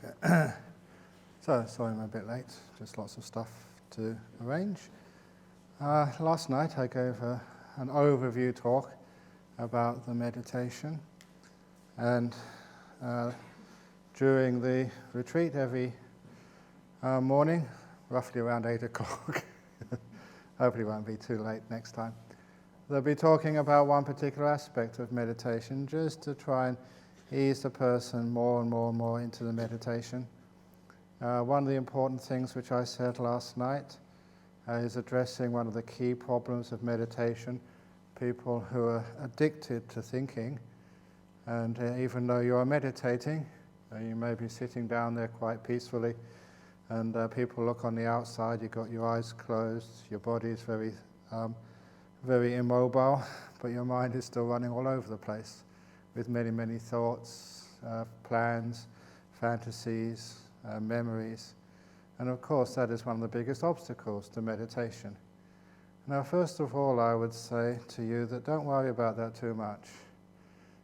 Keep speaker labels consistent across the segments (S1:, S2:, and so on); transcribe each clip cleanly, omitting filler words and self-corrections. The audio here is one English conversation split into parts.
S1: Okay. So, sorry I'm a bit late, just lots of stuff to arrange. Last night I gave an overview talk about the meditation, and during the retreat every morning, roughly around 8 o'clock, hopefully it won't be too late next time, they'll be talking about one particular aspect of meditation just to try and ease the person more and more and more into the meditation. One of the important things which I said last night is addressing one of the key problems of meditation, people who are addicted to thinking, and even though you are meditating, you may be sitting down there quite peacefully, and people look on the outside, you've got your eyes closed, your body is very immobile, but your mind is still running all over the place with many, many thoughts, plans, fantasies, memories. And of course, that is one of the biggest obstacles to meditation. Now, first of all, I would say to you that don't worry about that too much,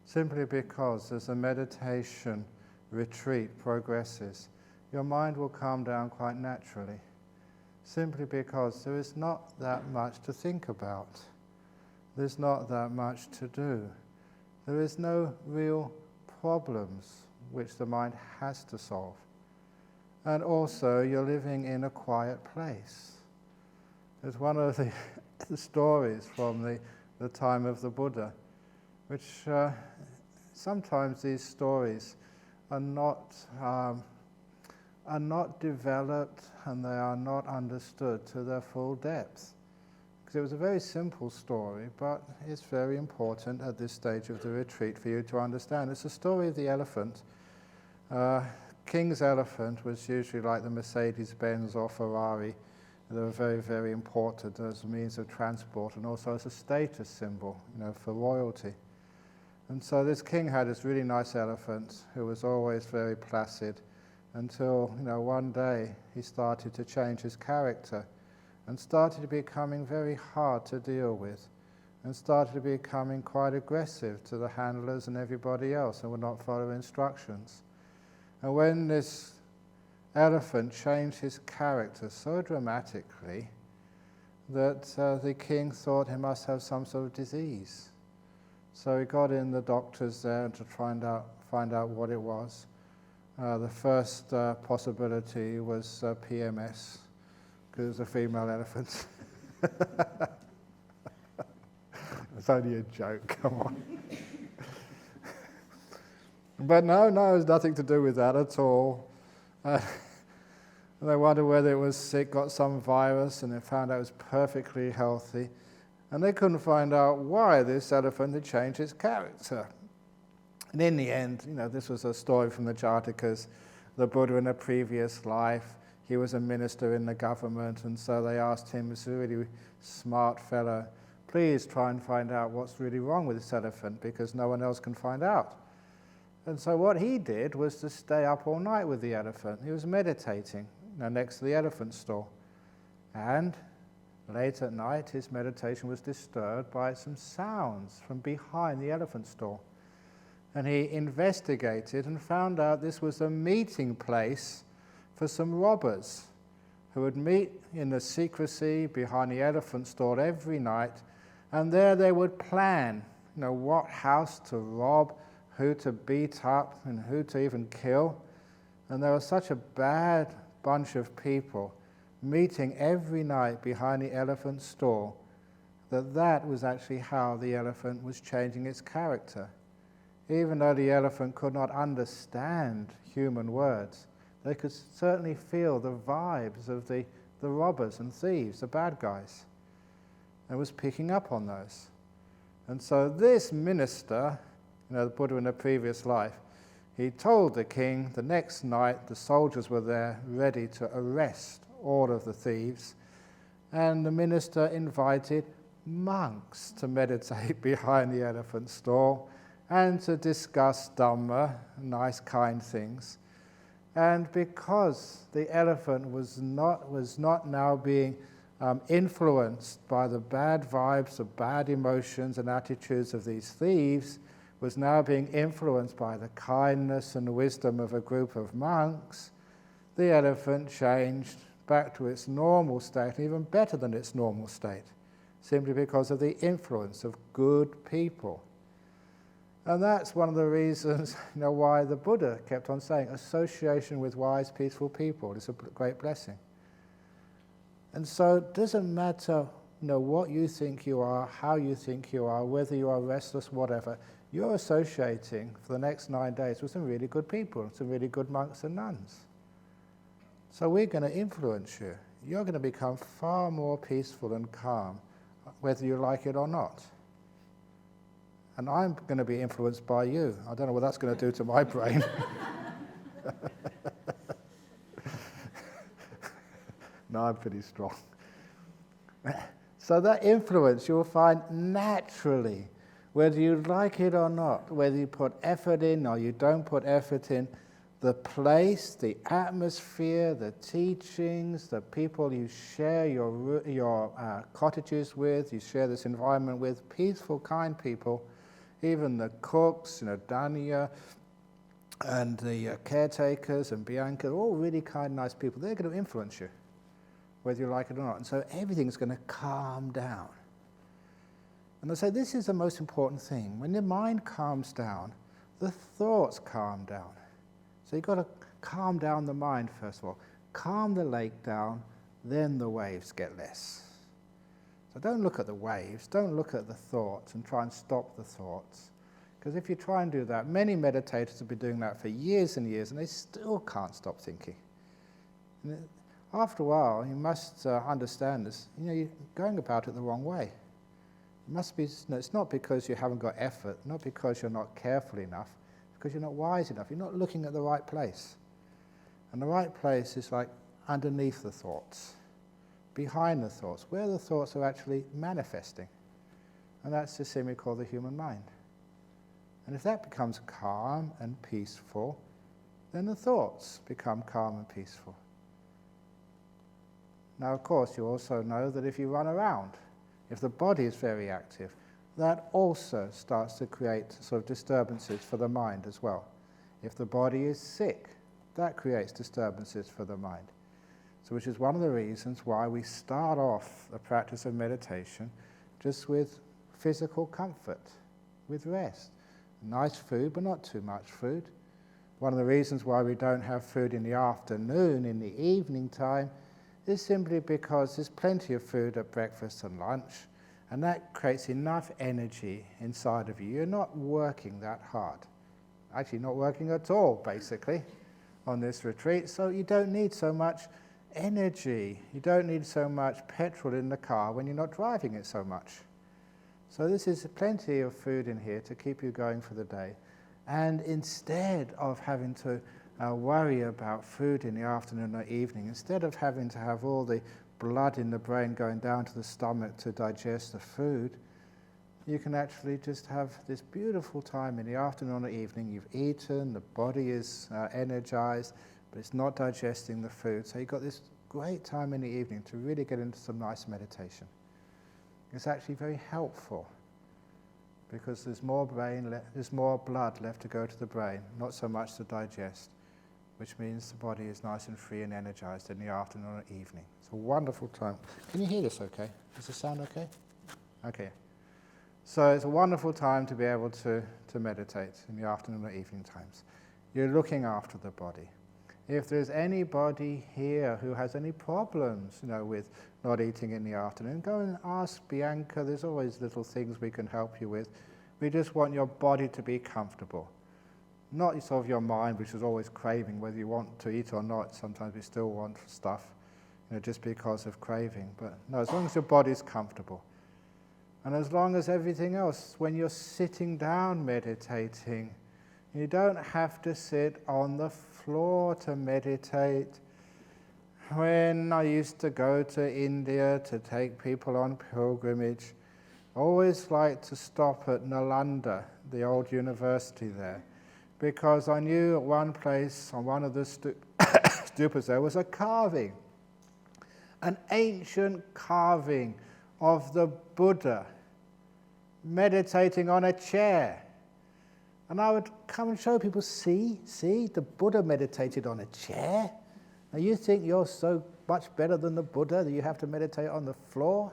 S1: simply because as the meditation retreat progresses, your mind will calm down quite naturally, simply because there is not that much to think about. There's not that much to do. There is no real problems which the mind has to solve. And also, you're living in a quiet place. There's one of the stories from the time of the Buddha, which sometimes these stories are not developed and they are not understood to their full depth. Because it was a very simple story, but it's very important at this stage of the retreat for you to understand. It's the story of the elephant. King's elephant was usually like the Mercedes-Benz or Ferrari. They were very, very important as a means of transport and also as a status symbol, for royalty. And so this king had this really nice elephant who was always very placid until, one day he started to change his character and started becoming very hard to deal with and started becoming quite aggressive to the handlers and everybody else and would not follow instructions. And when this elephant changed his character so dramatically that the king thought he must have some sort of disease. So he got in the doctors there to find out what it was. The first possibility was PMS, because it was a female elephant. It's only a joke, come on. But no, it has nothing to do with that at all. They wondered whether it was sick, got some virus, and they found out it was perfectly healthy. And they couldn't find out why this elephant had changed its character. And in the end, this was a story from the Jatakas. The Buddha in a previous life, he was a minister in the government, and so they asked him, this really smart fellow, please try and find out what's really wrong with this elephant, because no one else can find out. And so what he did was to stay up all night with the elephant. He was meditating next to the elephant stall. And late at night, his meditation was disturbed by some sounds from behind the elephant stall. And he investigated and found out this was a meeting place for some robbers who would meet in the secrecy behind the elephant stall every night. And there they would plan, what house to rob, who to beat up, and who to even kill. And there was such a bad bunch of people meeting every night behind the elephant stall that was actually how the elephant was changing its character. Even though the elephant could not understand human words, they could certainly feel the vibes of the robbers and thieves, the bad guys, and was picking up on those. And so this minister, the Buddha in a previous life, he told the king the next night the soldiers were there ready to arrest all of the thieves, and the minister invited monks to meditate behind the elephant stall and to discuss Dhamma, nice kind things. And because the elephant was not now being influenced by the bad vibes, the bad emotions and attitudes of these thieves, was now being influenced by the kindness and wisdom of a group of monks, the elephant changed back to its normal state, even better than its normal state, simply because of the influence of good people. And that's one of the reasons why the Buddha kept on saying association with wise, peaceful people is a great blessing. And so it doesn't matter what you think you are, how you think you are, whether you are restless, whatever, you're associating for the next 9 days with some really good people, some really good monks and nuns. So we're going to influence you. You're going to become far more peaceful and calm, whether you like it or not. And I'm going to be influenced by you. I don't know what that's going to do to my brain. No, I'm pretty strong. So that influence you'll find naturally, whether you like it or not, whether you put effort in or you don't put effort in, the place, the atmosphere, the teachings, the people you share your cottages with, you share this environment with, peaceful, kind people, even the cooks, Dania, and the caretakers and Bianca, all really kind, nice people. They're going to influence you, whether you like it or not. And so everything's going to calm down. And I say this is the most important thing. When the mind calms down, the thoughts calm down. So you've got to calm down the mind first of all. Calm the lake down, then the waves get less. So don't look at the waves, don't look at the thoughts and try and stop the thoughts. Because if you try and do that, many meditators have been doing that for years and years and they still can't stop thinking. And after a while, you must understand this, you're going about it the wrong way. It must be, it's not because you haven't got effort, not because you're not careful enough, it's because you're not wise enough, you're not looking at the right place. And the right place is like underneath the thoughts, behind the thoughts, where the thoughts are actually manifesting. And that's the thing we call the human mind. And if that becomes calm and peaceful, then the thoughts become calm and peaceful. Now, of course, you also know that if you run around, if the body is very active, that also starts to create sort of disturbances for the mind as well. If the body is sick, that creates disturbances for the mind. So which is one of the reasons why we start off the practice of meditation just with physical comfort, with rest. Nice food, but not too much food. One of the reasons why we don't have food in the afternoon, in the evening time, is simply because there's plenty of food at breakfast and lunch, and that creates enough energy inside of you. You're not working that hard. Actually, not working at all, basically, on this retreat, so you don't need so much energy. You don't need so much petrol in the car when you're not driving it so much. So this is plenty of food in here to keep you going for the day. And instead of having to worry about food in the afternoon or evening, instead of having to have all the blood in the brain going down to the stomach to digest the food, you can actually just have this beautiful time in the afternoon or evening. You've eaten, the body is energized, but it's not digesting the food. So you've got this great time in the evening to really get into some nice meditation. It's actually very helpful because there's more blood left to go to the brain, not so much to digest, which means the body is nice and free and energized in the afternoon or evening. It's a wonderful time. Can you hear this okay? Does the sound okay? Okay. So it's a wonderful time to be able to meditate in the afternoon or evening times. You're looking after the body. If there's anybody here who has any problems, with not eating in the afternoon, go and ask Bianca. There's always little things we can help you with. We just want your body to be comfortable. Not sort of your mind, which is always craving, whether you want to eat or not. Sometimes we still want stuff, just because of craving. But no, as long as your body's comfortable. And as long as everything else, when you're sitting down meditating, you don't have to sit on the floor to meditate. When I used to go to India to take people on pilgrimage, I always liked to stop at Nalanda, the old university there, because I knew at one place, on one of the stupas there, was a carving, an ancient carving of the Buddha meditating on a chair. And I would come and show people, see, the Buddha meditated on a chair. Now you think you're so much better than the Buddha that you have to meditate on the floor?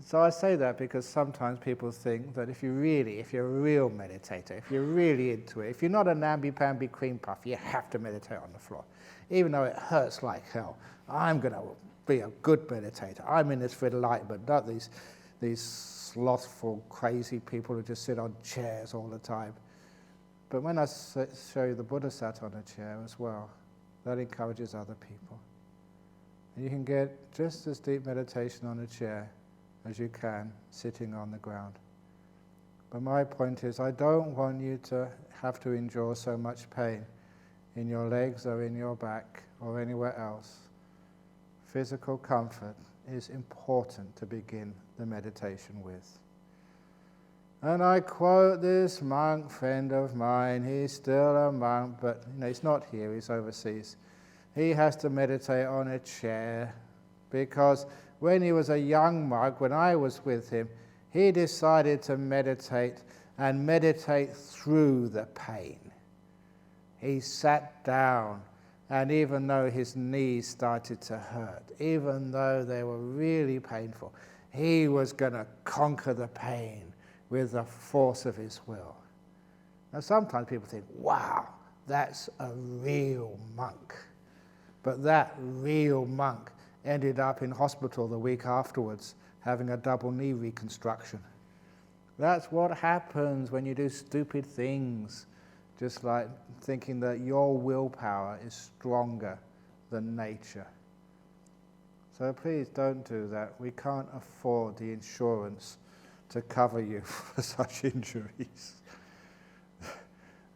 S1: So I say that because sometimes people think that if you're a real meditator, if you're really into it, if you're not a namby-pamby cream puff, you have to meditate on the floor. Even though it hurts like hell, I'm going to be a good meditator. I'm in this for enlightenment, not these slothful, crazy people who just sit on chairs all the time. But when I show you the Buddha sat on a chair as well, that encourages other people. And you can get just as deep meditation on a chair as you can sitting on the ground. But my point is, I don't want you to have to endure so much pain in your legs or in your back or anywhere else. Physical comfort is important to begin the meditation with. And I quote this monk friend of mine. He's still a monk, but he's not here, he's overseas. He has to meditate on a chair because when he was a young monk, when I was with him, he decided to meditate and meditate through the pain. He sat down, and even though his knees started to hurt, even though they were really painful, he was going to conquer the pain with the force of his will. Now sometimes people think, wow, that's a real monk. But that real monk ended up in hospital the week afterwards, having a double knee reconstruction. That's what happens when you do stupid things, just like thinking that your willpower is stronger than nature. So please don't do that. We can't afford the insurance to cover you for such injuries.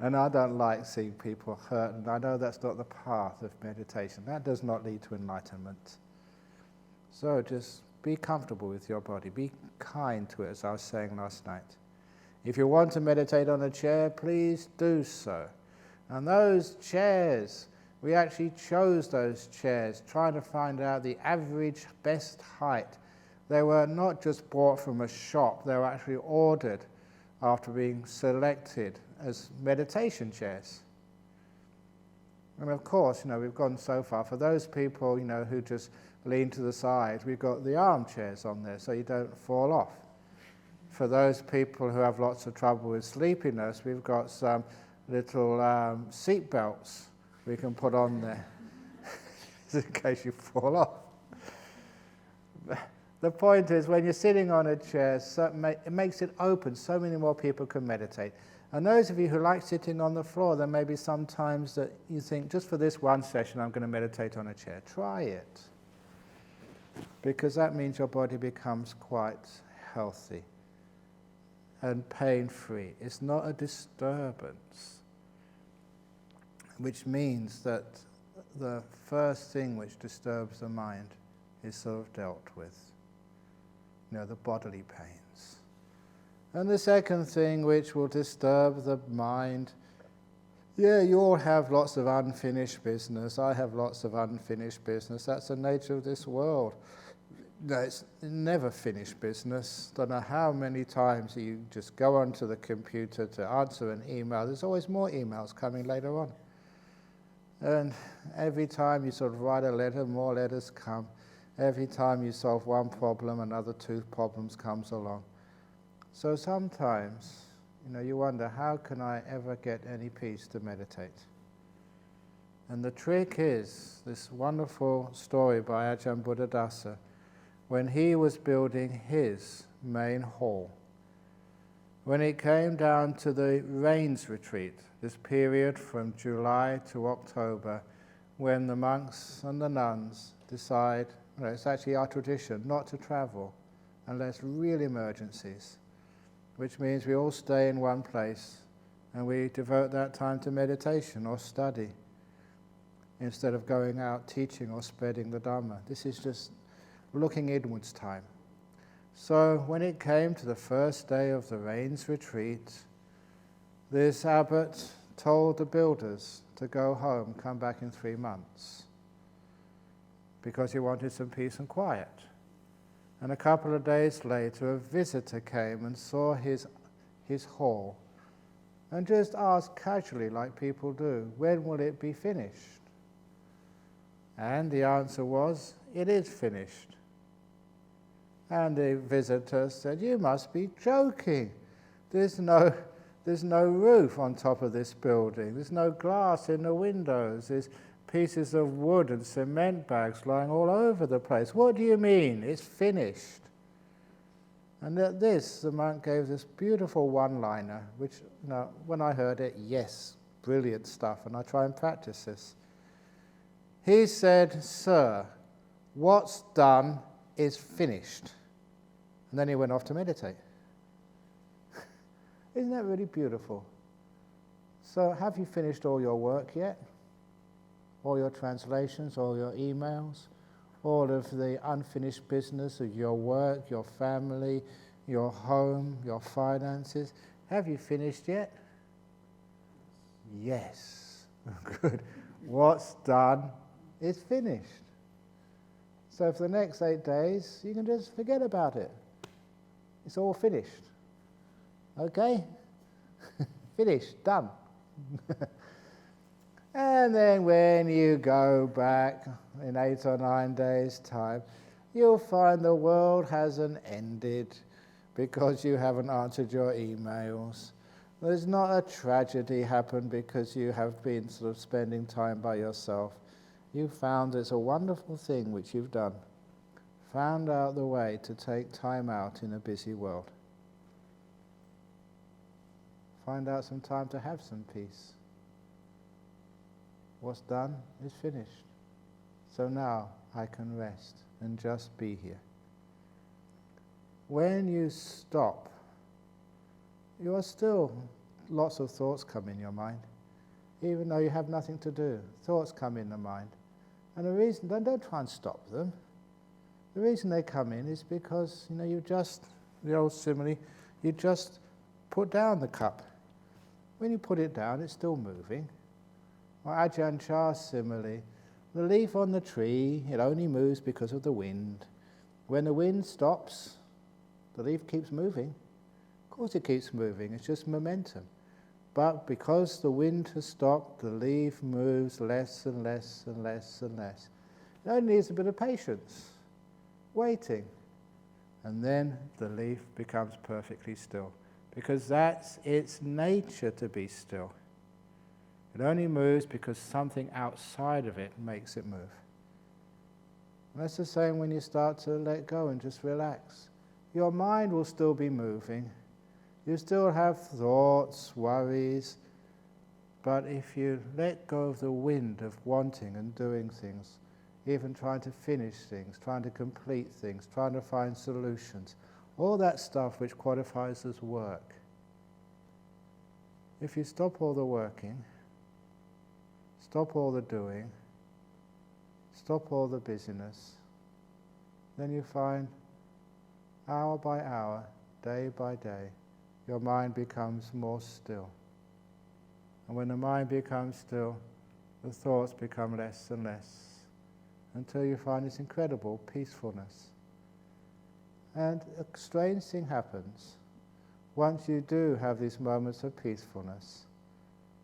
S1: And I don't like seeing people hurt, and I know that's not the path of meditation. That does not lead to enlightenment. So just be comfortable with your body. Be kind to it, as I was saying last night. If you want to meditate on a chair, please do so. And those chairs, we actually chose those chairs, trying to find out the average best height. They were not just bought from a shop, they were actually ordered after being selected as meditation chairs. And of course, we've gone so far. For those people, who just lean to the side, we've got the armchairs on there so you don't fall off. For those people who have lots of trouble with sleepiness, we've got some little seat belts we can put on there in case you fall off. The point is, when you're sitting on a chair, it makes it open. So many more people can meditate. And those of you who like sitting on the floor, there may be some times that you think, just for this one session, I'm going to meditate on a chair. Try it. Because that means your body becomes quite healthy and pain-free. It's not a disturbance, which means that the first thing which disturbs the mind is sort of dealt with. The bodily pains. And the second thing which will disturb the mind, you all have lots of unfinished business. I have lots of unfinished business. That's the nature of this world. It's never finished business. Don't know how many times you just go onto the computer to answer an email. There's always more emails coming later on. And every time you sort of write a letter, more letters come. Every time you solve one problem, another two problems comes along. So sometimes, you wonder, how can I ever get any peace to meditate? And the trick is this wonderful story by Ajahn Buddhadasa, when he was building his main hall. When it came down to the rains retreat, this period from July to October, when the monks and the nuns decide, it's actually our tradition not to travel unless real emergencies, which means we all stay in one place and we devote that time to meditation or study instead of going out teaching or spreading the Dhamma. This is just looking inwards time. So when it came to the first day of the rains retreat, this abbot told the builders to go home, come back in 3 months, because he wanted some peace and quiet. And a couple of days later, a visitor came and saw his hall and just ask casually, like people do, when will it be finished? And the answer was, it is finished. And the visitor said, you must be joking. There's no roof on top of this building. There's no glass in the windows. There's pieces of wood and cement bags lying all over the place. What do you mean? It's finished. And at this, the monk gave this beautiful one-liner, which, when I heard it, yes, brilliant stuff, and I try and practice this. He said, sir, what's done is finished. And then he went off to meditate. Isn't that really beautiful? So have you finished all your work yet? All your translations, all your emails, all of the unfinished business of your work, your family, your home, your finances. Have you finished yet? Yes. Good. What's done is finished. So for the next 8 days, you can just forget about it. It's all finished. Okay? Finished, done. And then when you go back in 8 or 9 days' time, you'll find the world hasn't ended because you haven't answered your emails. There's not a tragedy happened because you have been sort of spending time by yourself. You found it's a wonderful thing which you've done. Found out the way to take time out in a busy world. Find out some time to have some peace. What's done is finished. So now I can rest and just be here. When you stop, you are still, lots of thoughts come in your mind. Even though you have nothing to do, thoughts come in the mind. And the reason, don't try and stop them. The reason they come in is because, you just, the old simile, you just put down the cup. When you put it down, it's still moving. Or Ajahn Brahm's simile, the leaf on the tree, it only moves because of the wind. When the wind stops, the leaf keeps moving. Of course it keeps moving, it's just momentum. But because the wind has stopped, the leaf moves less and less and less and less. It only needs a bit of patience, waiting. And then the leaf becomes perfectly still. Because that's its nature to be still. It only moves because something outside of it makes it move. And that's the same when you start to let go and just relax. Your mind will still be moving. You still have thoughts, worries, but if you let go of the wind of wanting and doing things, even trying to finish things, trying to complete things, trying to find solutions, all that stuff which qualifies as work. If you stop all the working, stop all the doing, stop all the busyness, then you find hour by hour, day by day, your mind becomes more still. And when the mind becomes still, the thoughts become less and less, until you find this incredible peacefulness. And a strange thing happens. Once you do have these moments of peacefulness,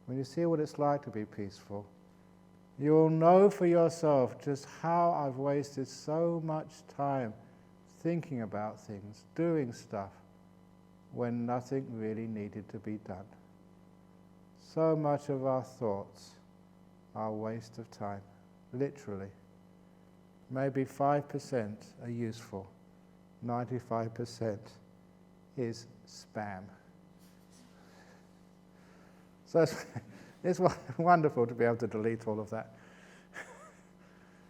S1: when you see what it's like to be peaceful, you'll know for yourself just how I've wasted so much time thinking about things, doing stuff, when nothing really needed to be done. So much of our thoughts are a waste of time, literally. Maybe 5% are useful, 95% is spam. So it's wonderful to be able to delete all of that.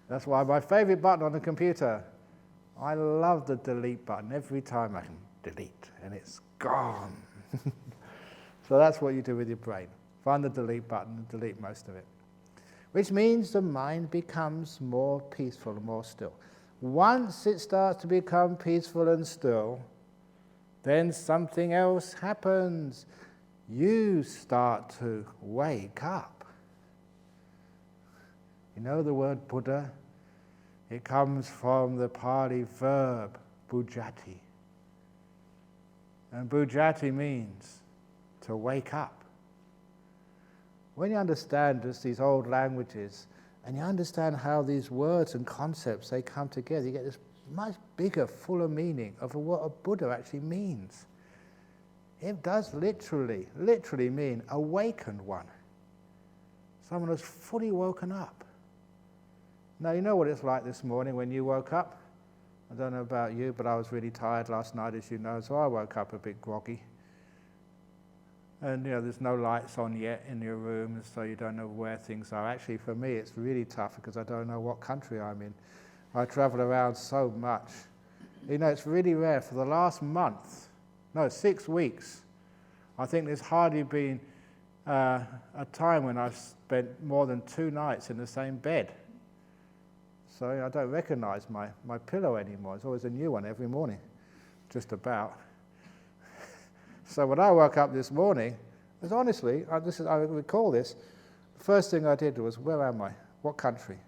S1: That's why my favorite button on the computer, I love the delete button. Every time I can delete and it's gone. So that's what you do with your brain. Find the delete button and delete most of it. Which means the mind becomes more peaceful and more still. Once it starts to become peaceful and still, then something else happens. You start to wake up. You know the word Buddha? It comes from the Pali verb, bujati. And bujati means to wake up. When you understand just these old languages, and you understand how these words and concepts, they come together, you get this much bigger, fuller meaning of what a Buddha actually means. It does literally mean awakened one. Someone who's fully woken up. Now, you know what it's like this morning when you woke up? I don't know about you, but I was really tired last night, as you know, so I woke up a bit groggy. And, there's no lights on yet in your room, so you don't know where things are. Actually, for me, it's really tough because I don't know what country I'm in. I travel around so much. It's really rare. For the last 6 weeks, I think there's hardly been a time when I've spent more than 2 nights in the same bed. So I don't recognize my pillow anymore. It's always a new one every morning, just about. So when I woke up this morning, honestly, I recall this, the first thing I did was, where am I? What country?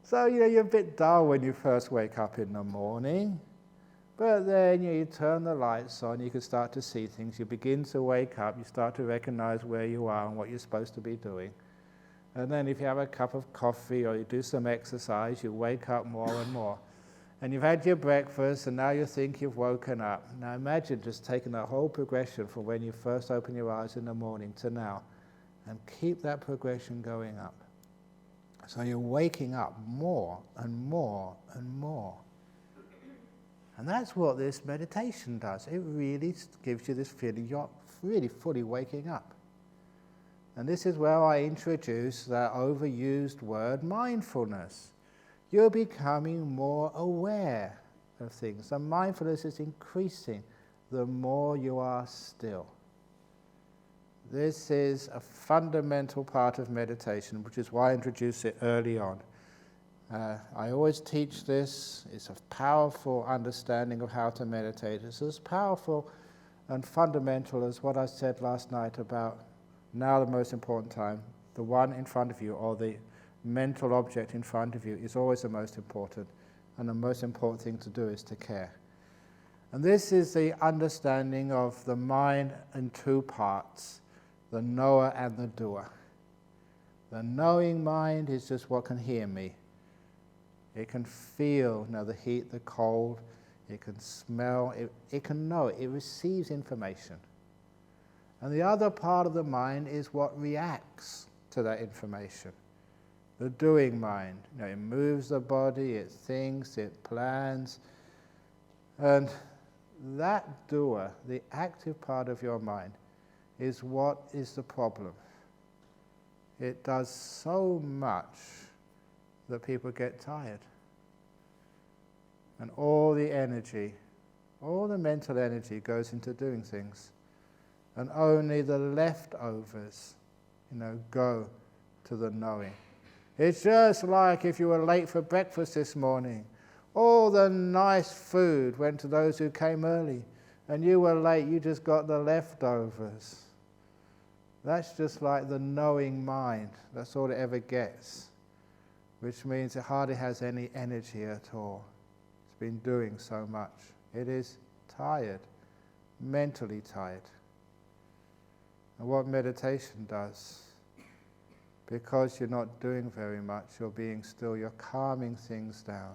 S1: So, you're a bit dull when you first wake up in the morning, but then you turn the lights on, you can start to see things, you begin to wake up, you start to recognize where you are and what you're supposed to be doing. And then if you have a cup of coffee or you do some exercise, you wake up more and more. And you've had your breakfast and now you think you've woken up. Now imagine just taking that whole progression from when you first open your eyes in the morning to now and keep that progression going up. So you're waking up more and more and more. And that's what this meditation does. It really gives you this feeling you're really fully waking up. And this is where I introduce that overused word, mindfulness. You're becoming more aware of things. And mindfulness is increasing the more you are still. This is a fundamental part of meditation, which is why I introduced it early on. I always teach this. It's a powerful understanding of how to meditate. It's as powerful and fundamental as what I said last night about now the most important time. The one in front of you, or the mental object in front of you, is always the most important. And the most important thing to do is to care. And this is the understanding of the mind in 2 parts, the knower and the doer. The knowing mind is just what can hear me. It can feel the heat, the cold. It can smell. It can know. It receives information. And the other part of the mind is what reacts to that information. The doing mind. It moves the body, it thinks, it plans. And that doer, the active part of your mind, is what is the problem. It does so much that people get tired. And all the energy, all the mental energy goes into doing things. And only the leftovers, go to the knowing. It's just like if you were late for breakfast this morning. All the nice food went to those who came early. And you were late, you just got the leftovers. That's just like the knowing mind. That's all it ever gets. Which means it hardly has any energy at all. It's been doing so much. It is tired, mentally tired. And what meditation does, because you're not doing very much, you're being still, you're calming things down.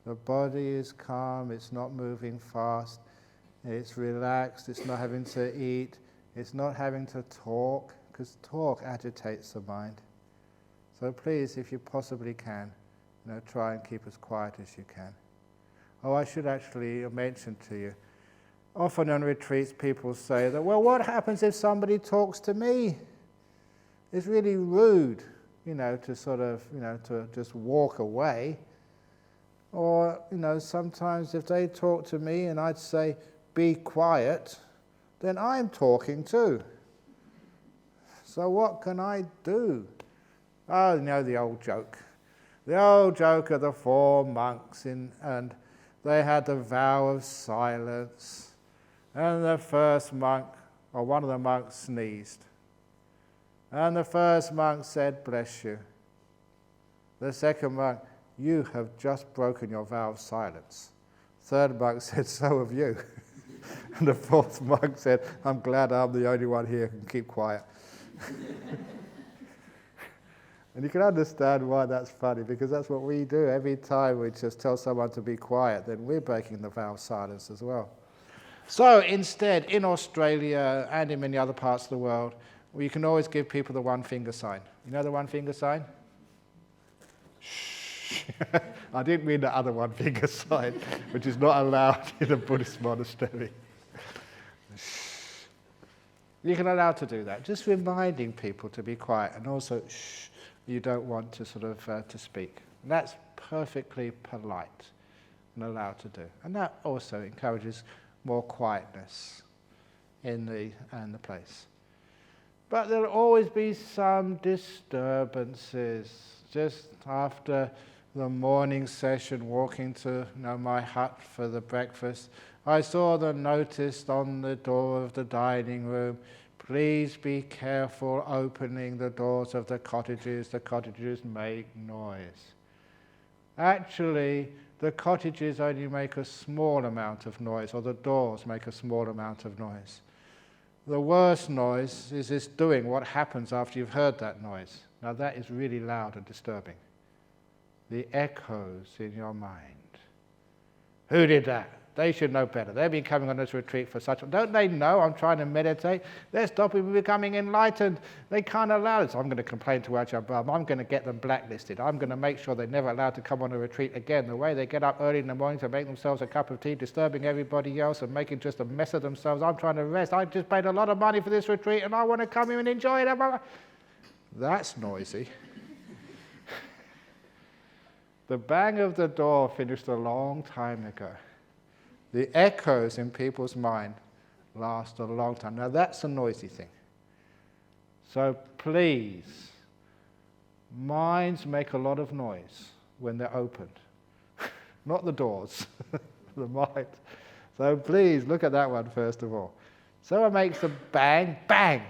S1: The body is calm, it's not moving fast, it's relaxed, it's not having to eat, it's not having to talk, because talk agitates the mind. So please, if you possibly can, try and keep as quiet as you can. Oh, I should actually mention to you, often on retreats people say that, well, what happens if somebody talks to me? It's really rude, to sort of, to just walk away. Or, sometimes if they talk to me and I'd say, be quiet, then I'm talking too. So what can I do? Oh, the old joke. The old joke of the 4 monks, and they had the vow of silence. And the first monk, or one of the monks, sneezed. And the first monk said, bless you. The second monk, you have just broken your vow of silence. Third monk said, so have you. And the fourth monk said, I'm glad I'm the only one here who can keep quiet. And you can understand why that's funny, because that's what we do. Every time we just tell someone to be quiet, then we're breaking the vow of silence as well. So instead, in Australia and in many other parts of the world, you can always give people the one finger sign. You know the one finger sign? Shh. I didn't mean the other one finger sign, which is not allowed in a Buddhist monastery. Shh. You can allow to do that, just reminding people to be quiet, and also shh, you don't want to sort of to speak. And that's perfectly polite and allowed to do. And that also encourages more quietness in the place. But there'll always be some disturbances. Just after the morning session, walking to my hut for the breakfast, I saw the notice on the door of the dining room, please be careful opening the doors of the cottages make noise. Actually, the cottages only make a small amount of noise, or the doors make a small amount of noise. The worst noise is this doing what happens after you've heard that noise. Now that is really loud and disturbing. The echoes in your mind. Who did that? They should know better. They've been coming on this retreat for such a... Don't they know I'm trying to meditate? They're stopping me becoming enlightened. They can't allow this. I'm going to complain to Ajahn Brahm. I'm going to get them blacklisted. I'm going to make sure they're never allowed to come on a retreat again. The way they get up early in the morning to make themselves a cup of tea, disturbing everybody else and making just a mess of themselves. I'm trying to rest. I just paid a lot of money for this retreat and I want to come here and enjoy it. That's noisy. The bang of the door finished a long time ago. The echoes in people's mind last a long time. Now that's a noisy thing. So please, minds make a lot of noise when they're opened. Not the doors, the mind. So please look at that one first of all. So it makes a bang, bang.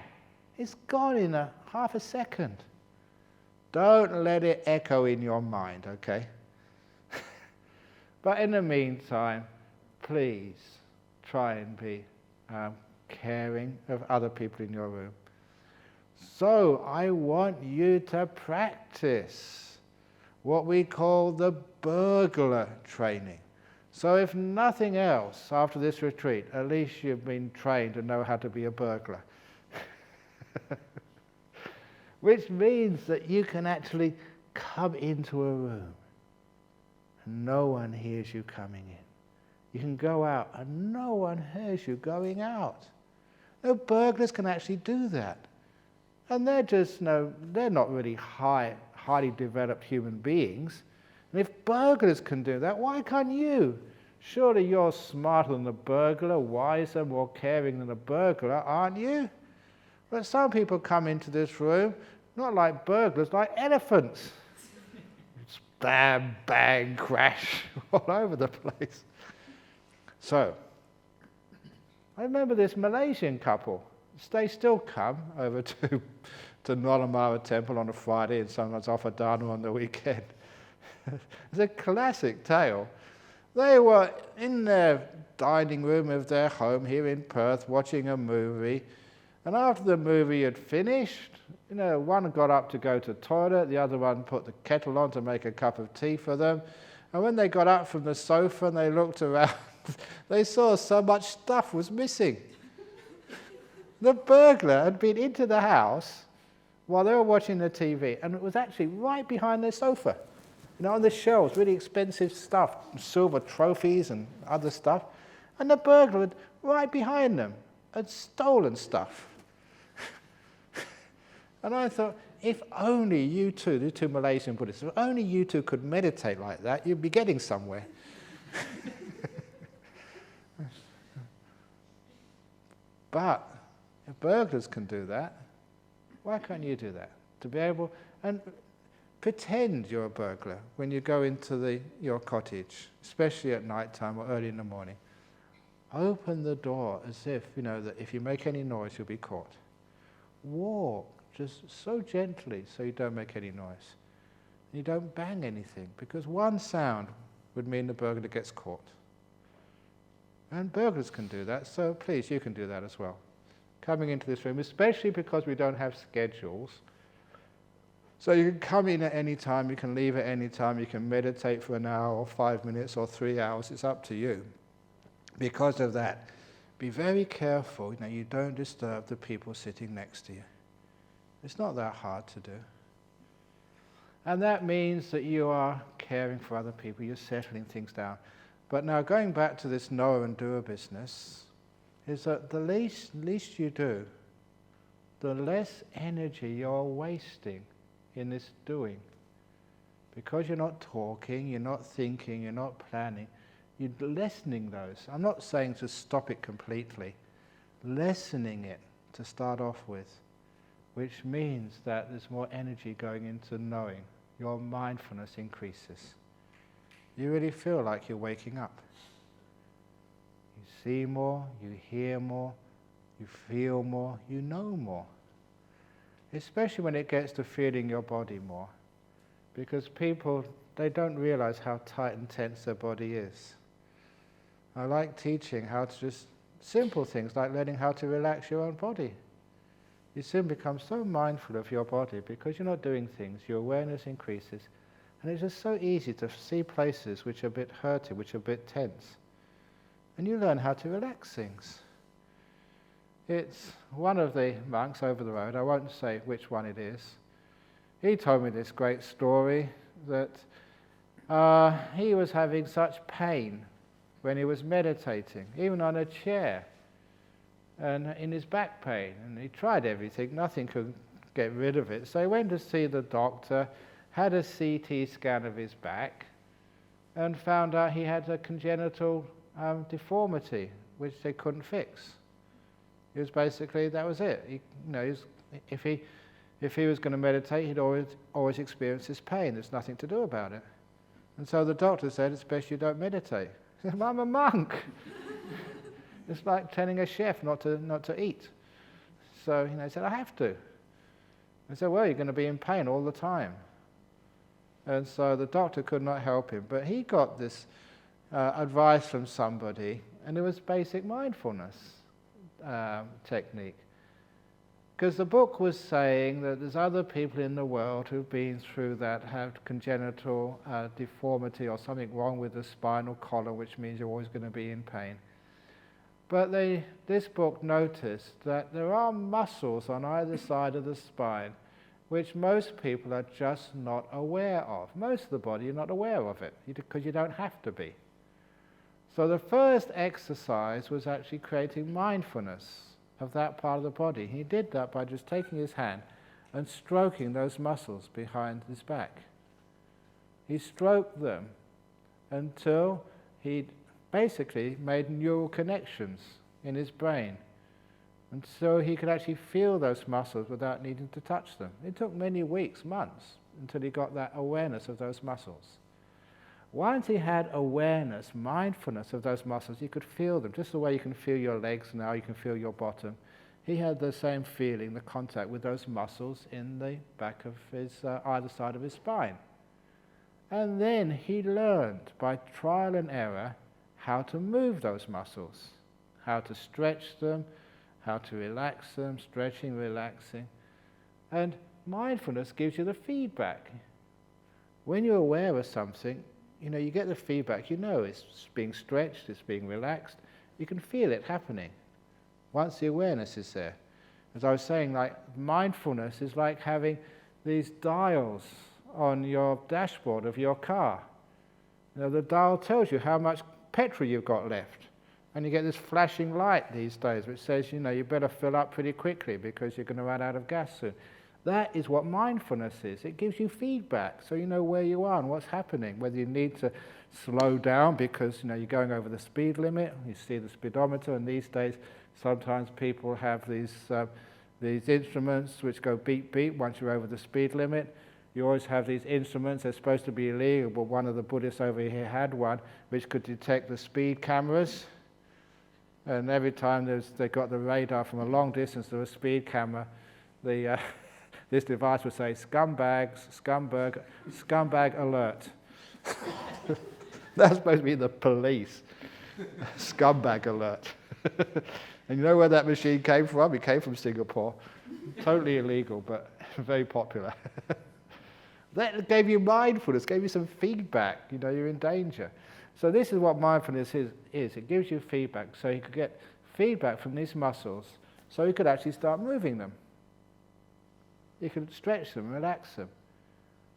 S1: It's gone in half a second. Don't let it echo in your mind, okay? But in the meantime, please try and be caring of other people in your room. So I want you to practice what we call the burglar training. So if nothing else, after this retreat, at least you've been trained to know how to be a burglar. Which means that you can actually come into a room and no one hears you coming in. You can go out and no one hears you going out. No, burglars can actually do that. And they're just, they're not really highly developed human beings. And if burglars can do that, why can't you? Surely you're smarter than the burglar, wiser, more caring than the burglar, aren't you? But some people come into this room, not like burglars, like elephants. It's bam, bang, crash, all over the place. So, I remember this Malaysian couple. They still come over to Nolamara Temple on a Friday and sometimes offer dana on the weekend. It's a classic tale. They were in their dining room of their home here in Perth watching a movie, and after the movie had finished, one got up to go to the toilet, the other one put the kettle on to make a cup of tea for them, and when they got up from the sofa and they looked around, they saw so much stuff was missing. The burglar had been into the house while they were watching the TV, and it was actually right behind their sofa. On the shelves, really expensive stuff, silver trophies and other stuff. And the burglar had, right behind them, had stolen stuff. And I thought, if only you two, the two Malaysian Buddhists, if only you two could meditate like that, you'd be getting somewhere. But if burglars can do that, why can't you do that? To be able, and pretend you're a burglar when you go into your cottage, especially at night time or early in the morning. Open the door as if, that if you make any noise, you'll be caught. Walk just so gently so you don't make any noise. You don't bang anything, because one sound would mean the burglar gets caught. And burglars can do that, so please, you can do that as well. Coming into this room, especially because we don't have schedules. So you can come in at any time, you can leave at any time, you can meditate for an hour or 5 minutes or 3 hours, it's up to you. Because of that, be very careful, you don't disturb the people sitting next to you. It's not that hard to do. And that means that you are caring for other people, you're settling things down. But now going back to this knower and doer business, is that the least you do, the less energy you're wasting in this doing. Because you're not talking, you're not thinking, you're not planning, you're lessening those. I'm not saying to stop it completely, lessening it to start off with, which means that there's more energy going into knowing. Your mindfulness increases. You really feel like you're waking up. You see more, you hear more, you feel more, you know more. Especially when it gets to feeling your body more. Because people, they don't realize how tight and tense their body is. I like teaching how to just, simple things like learning how to relax your own body. You soon become so mindful of your body because you're not doing things, your awareness increases. And it's just so easy to see places which are a bit hurting, which are a bit tense. And you learn how to relax things. It's one of the monks over the road, I won't say which one it is, he told me this great story that he was having such pain when he was meditating, even on a chair, and in his back pain. And he tried everything, nothing could get rid of it. So he went to see the doctor, had a CT scan of his back, and found out he had a congenital deformity, which they couldn't fix. It was basically, that was it. If he was going to meditate, he'd always experience this pain. There's nothing to do about it. And so the doctor said, it's best you don't meditate. He said, I'm a monk. It's like telling a chef not to eat. So he said, I have to. I said, well, you're going to be in pain all the time. And so the doctor could not help him. But he got this advice from somebody, and it was basic mindfulness technique. Because the book was saying that there's other people in the world who've been through that, have congenital deformity or something wrong with the spinal column, which means you're always going to be in pain. But this book noticed that there are muscles on either side of the spine which most people are just not aware of. Most of the body, you're not aware of it, because you don't have to be. So the first exercise was actually creating mindfulness of that part of the body. He did that by just taking his hand and stroking those muscles behind his back. He stroked them until he'd basically made neural connections in his brain. And so he could actually feel those muscles without needing to touch them. It took many weeks, months, until he got that awareness of those muscles. Once he had awareness, mindfulness of those muscles, he could feel them, just the way you can feel your legs now, you can feel your bottom. He had the same feeling, the contact with those muscles in the back of his, either side of his spine. And then he learned, by trial and error, how to move those muscles, how to stretch them, how to relax them, stretching, relaxing. And mindfulness gives you the feedback. When you're aware of something, you get the feedback. You know it's being stretched, it's being relaxed. You can feel it happening once the awareness is there. As I was saying, like mindfulness is like having these dials on your dashboard of your car. The dial tells you how much petrol you've got left. And you get this flashing light these days which says, you better fill up pretty quickly because you're going to run out of gas soon. That is what mindfulness is. It gives you feedback so you know where you are and what's happening, whether you need to slow down because you're going over the speed limit. You see the speedometer, and these days sometimes people have these instruments which go beep beep once you're over the speed limit. You always have these instruments. They're supposed to be illegal, but one of the Buddhists over here had one which could detect the speed cameras. And every time they got the radar from a long distance to a speed camera, this device would say, scumbag alert. That's supposed to be the police. Scumbag alert. And you know where that machine came from? It came from Singapore. Totally illegal, but very popular. That gave you mindfulness, gave you some feedback. You know, you're in danger. So this is what mindfulness is. It gives you feedback. So you could get feedback from these muscles, so you could actually start moving them. You could stretch them, relax them.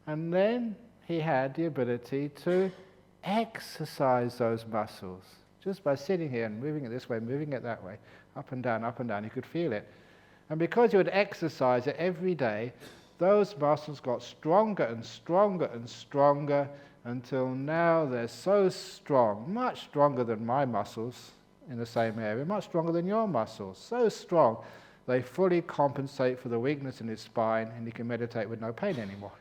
S1: And then he had the ability to exercise those muscles. Just by sitting here and moving it this way, moving it that way, up and down, you could feel it. And because you would exercise it every day, those muscles got stronger and stronger and stronger until now they're so strong, much stronger than my muscles in the same area, much stronger than your muscles, so strong they fully compensate for the weakness in his spine, and you can meditate with no pain anymore.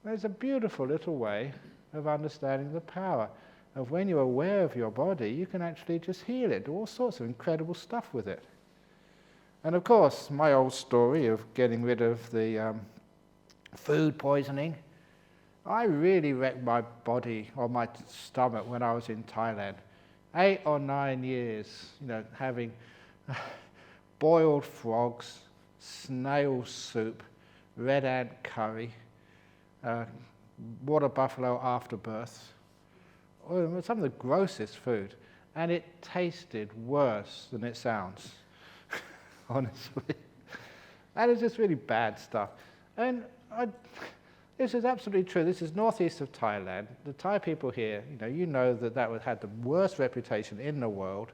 S1: There's a beautiful little way of understanding the power of when you're aware of your body, you can actually just heal it, do all sorts of incredible stuff with it. And of course, my old story of getting rid of the food poisoning, I really wrecked my body or my stomach when I was in Thailand. 8 or 9 years, having boiled frogs, snail soup, red ant curry, water buffalo afterbirth, some of the grossest food, and it tasted worse than it sounds. Honestly. And it's just really bad stuff. And this is absolutely true. This is northeast of Thailand. The Thai people here, you know that had the worst reputation in the world,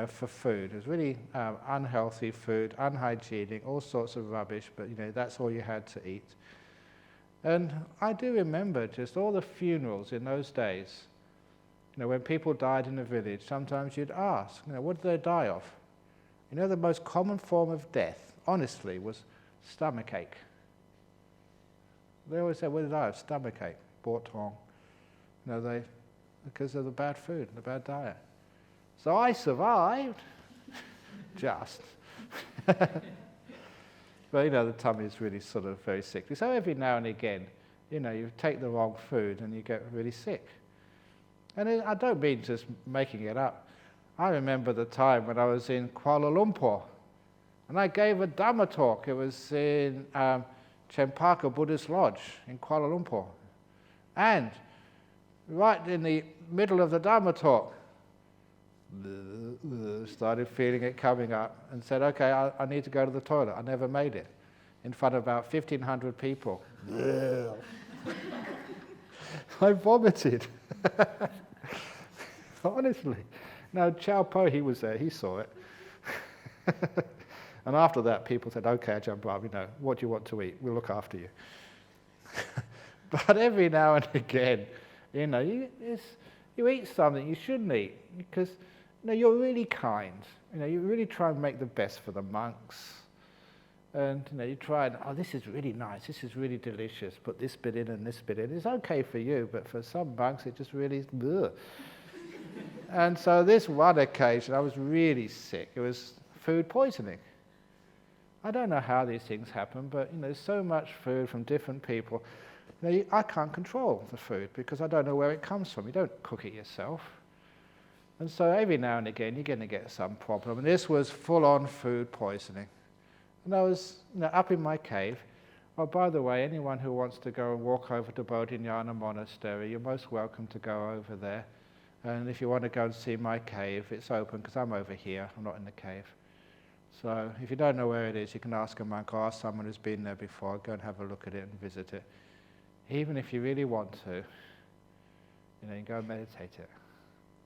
S1: for food. It was really unhealthy food, unhygienic, all sorts of rubbish, but that's all you had to eat. And I do remember just all the funerals in those days. When people died in the village, sometimes you'd ask, what did they die of? The most common form of death, honestly, was stomachache. They always said, what did I have? Stomachache, Bortong. Because of the bad food, the bad diet. So I survived, just. But the tummy is really sort of very sickly. So every now and again, you take the wrong food and you get really sick. And I don't mean just making it up. I remember the time when I was in Kuala Lumpur, and I gave a Dhamma talk. It was in Chempaka Buddhist Lodge in Kuala Lumpur. And right in the middle of the Dhamma talk, started feeling it coming up and said, okay, I need to go to the toilet. I never made it. In front of about 1,500 people. I vomited. Honestly. No, Chow Po, he was there, he saw it. And after that, people said, okay, Ajahn Brahm, what do you want to eat? We'll look after you. But every now and again, you eat something you shouldn't eat because, you're really kind. You really try and make the best for the monks. And, you try and, this is really nice, this is really delicious, put this bit in and this bit in. It's okay for you, but for some monks, it just really, ugh. And so this one occasion, I was really sick. It was food poisoning. I don't know how these things happen, but there's so much food from different people. I can't control the food because I don't know where it comes from. You don't cook it yourself. And so every now and again, you're going to get some problem. And this was full-on food poisoning. And I was up in my cave. Oh, by the way, anyone who wants to go and walk over to Bodhinyana Monastery, you're most welcome to go over there. And if you want to go and see my cave, it's open because I'm over here. I'm not in the cave. So if you don't know where it is, you can ask a monk or ask someone who's been there before. Go and have a look at it and visit it. Even if you really want to, you can go and meditate it.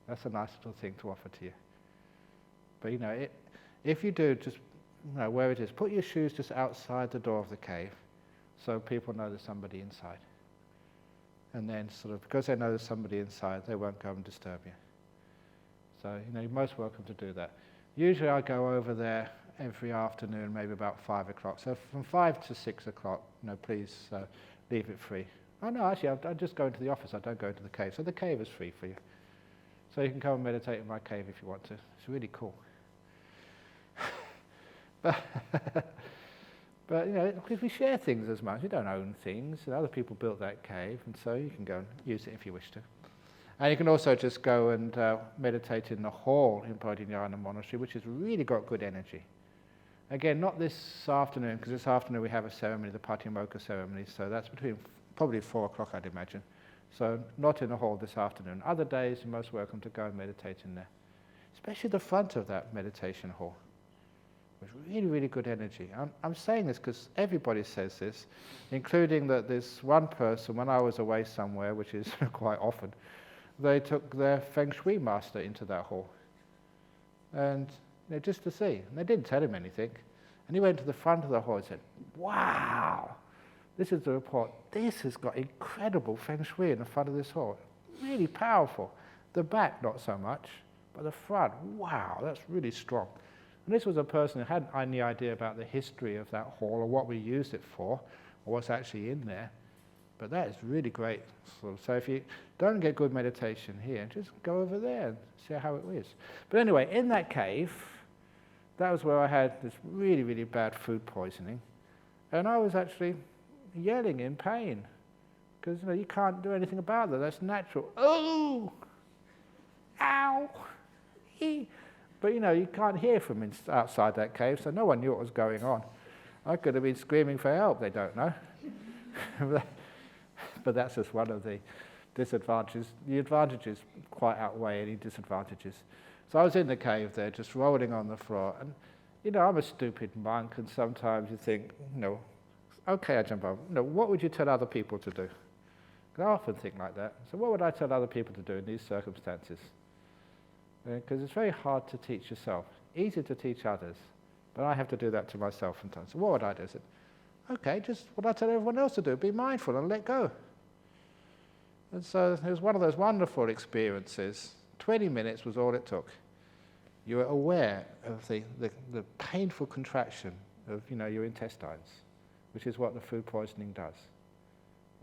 S1: That's a nice little thing to offer to you. But if you do, just where it is, put your shoes just outside the door of the cave so people know there's somebody inside. And then because they know there's somebody inside, they won't go and disturb you. So, you're most welcome to do that. Usually I go over there every afternoon, maybe about 5 o'clock. So from 5 to 6 o'clock, please leave it free. Oh no, actually, I just go into the office. I don't go into the cave. So the cave is free for you. So you can come and meditate in my cave if you want to. It's really cool. But because we share things as much, we don't own things. Other people built that cave, and so you can go and use it if you wish to. And you can also just go and meditate in the hall in Bodhinyana Monastery, which has really got good energy. Again, not this afternoon, because this afternoon we have a ceremony, the Patimokkha ceremony, so that's between probably 4 o'clock, I'd imagine. So not in the hall this afternoon. Other days, you're most welcome to go and meditate in there. Especially the front of that meditation hall. With really, really good energy. I'm saying this because everybody says this, including that this one person, when I was away somewhere, which is quite often, they took their Feng Shui master into that hall. And just to see. And they didn't tell him anything. And he went to the front of the hall and said, wow, this is the report. This has got incredible Feng Shui in the front of this hall. Really powerful. The back, not so much, but the front, wow, that's really strong. And this was a person who hadn't any idea about the history of that hall or what we used it for, or what's actually in there. But that is really great. So if you don't get good meditation here, just go over there and see how it is. But anyway, in that cave, that was where I had this really, really bad food poisoning. And I was actually yelling in pain. Because you can't do anything about that. That's natural. Oh! Ow! But you can't hear from outside that cave, so no one knew what was going on. I could have been screaming for help, they don't know. But that's just one of the disadvantages. The advantages quite outweigh any disadvantages. So I was in the cave there, just rolling on the floor. And, I'm a stupid monk, and sometimes you think, okay, Ajahn Brahm, what would you tell other people to do? 'Cause I often think like that. So what would I tell other people to do in these circumstances? Because it's very hard to teach yourself. Easy to teach others. But I have to do that to myself sometimes. So what would I do? I said, okay, just what I tell everyone else to do. Be mindful and let go. And so it was one of those wonderful experiences. 20 minutes was all it took. You were aware of the painful contraction of your intestines, which is what the food poisoning does.